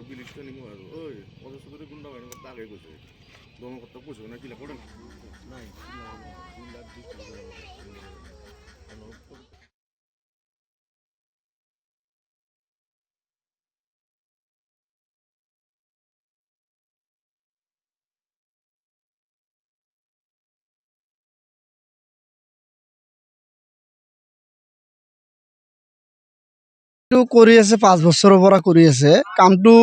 বিলিশটা নিমো R ওই অজস্ৰ ধৰে গুন্ডা বাইৰে কৰতে আগে গেছে দমন কৰতে পুষো না কিলা পড়েন নাই কৰি আছে 5 বছৰৰ পৰা কৰি আছে কামটো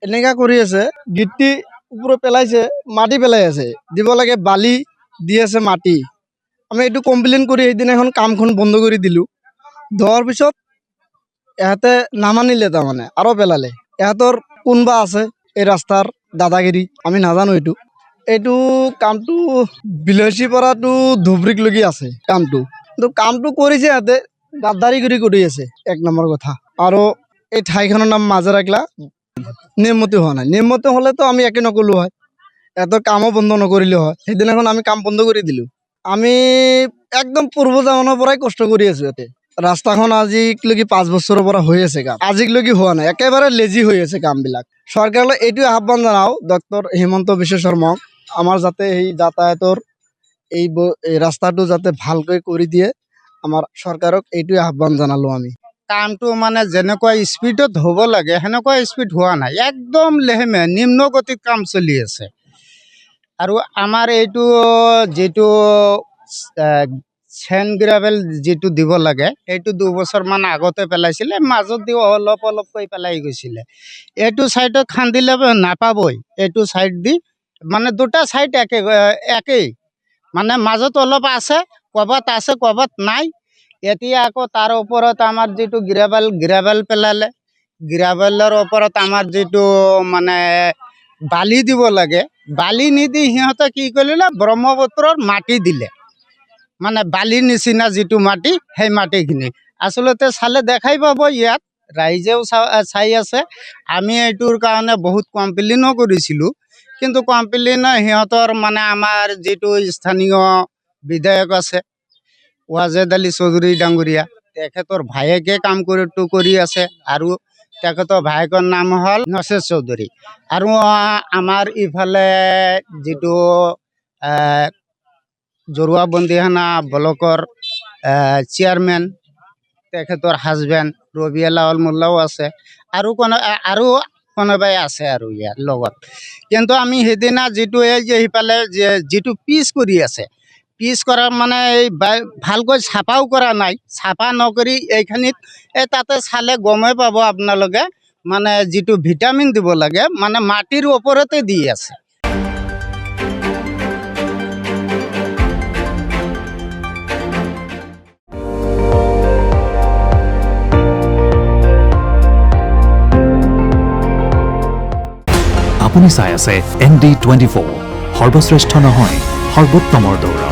এনেকা কৰি আছে গিটি ওপৰত পেলাইছে মাটি পেলাই আছে দিব লাগে বালি দি আছে মাটি আমি এইটো কমপ্লেইন কৰি এইদিনাখন কামখন বন্ধ কৰি দিলো ধোৱাৰ পিছত এহাতে নামানিলে তাৰমানে আৰু পেলালে এহাতৰ কোনবা আছে এই ৰাস্তাৰ দাদাগিৰি আমি নাজানো এইটো কামটো বিলাসী পৰাটো ধুবৰীক লগি আছে কিন্তু কামটো কৰিছে এহাতে গাদ্দাৰি কৰি আছে এক নম্বৰ কথা আৰু এই ঠাইখনৰ নাম মাজেৰাকলা নিয়মতি হোৱা নাই নিয়মতি হলেতো আমি একে নকলো হয় এত কামো বন্ধ নকৰিলে হয় সেইদিনাখন আমি কাম বন্ধ কৰি দিলো আমি একদম পূৰ্ব জামানৰ পৰাই কষ্ট কৰি আছো ইয়াতে ৰাস্তাখন আজিলৈকে 5 বছৰৰ পৰা হৈ আছে কাম আজিলৈকে হোৱা নাই একেবাৰে লেজি হৈ আছে কামবিলাক চৰকাৰলৈ এইটো আহ্বান জনাও ডক্টৰ হিমন্ত বিশ্ব শৰ্মাক আমাৰ যাতে এই যাতায়াতৰ এই ৰাস্তাটো যাতে ভালকৈ কৰি দিয়ে আমাৰ চৰকাৰক এইটো আহ্বান জনালো আমি কামটো মানে যেনেকুৱা স্পীডত হ'ব লাগে সেনেকুৱা স্পীড হোৱা নাই একদম লেহেমে নিম্ন গতিত কাম চলি আছে আৰু আমাৰ এইটো যেটো চেন গ্ৰাভেল যেটো দিব লাগে এইটো 2 বছৰমান আগতে পেলাইছিলে মাজত দি অলপ কৈ পেলাই গৈছিলে এইটো সাইডত খান্দিলে নাপাবই এইটো সাইড দি মানে দুটা সাইড একেই মানে মাজত অলপ আছে কবাত নাই এতিয়া আকৌ তাৰ ওপৰত আমাৰ যেটো গ্ৰাভেল পেলালে গ্ৰাভেলৰ ওপৰত আমাৰ যেটো মানে বালি দিব লাগে বালি নিদি হিহঁতে কি কৰিলে ব্ৰহ্মপুত্ৰৰ মাটি দিলে মানে বালিৰ নিচিনা যেটো মাটি সেই মাটিখিনি আসলতে চালে দেখাই পাব ইয়াত ৰাইজেও চাই আছে আমি এইটোৰ কাৰণে বহুত কমপ্লেইনও কৰিছিলো কিন্তু কমপ্লেইন হিহঁতৰ মানে আমাৰ যেটো স্থানীয় বিধায়ক আছে ওয়াজেদ আলী চৌধুৰী ডাঙৰীয়া তেখেতৰ ভায়েকে কাম কৰি আছে আৰু তেখেতৰ ভায়েকৰ নাম হল নছেজ চৌধুৰী আৰু আমাৰ ইফালে যেটো জৰুৱা বন্দিহানা ব্লকৰ চেয়াৰম্যান তেখেতৰ হাজবেণ্ড ৰবিউল মোল্লাও আছে আৰু কোনোবাই আছে আৰু ইয়াৰ লগত কিন্তু আমি হেদিনা যেটো এই যে ইফালে যেটো পিচ কৰি আছে পিচ কৰা মানে ভালকৈ ছাপাও কৰা নাই ছাপা নকৰি এইখানিত তাতে চালে গমে পাব আপোনালোকে মানে যেটো ভিটামিন দিব লাগে মানে মাটিৰ ওপৰতে দি আছে আপুনি চাই আছে ND24 সৰ্বশ্ৰেষ্ঠ নহয় সৰ্বোত্তমৰ দৌৰা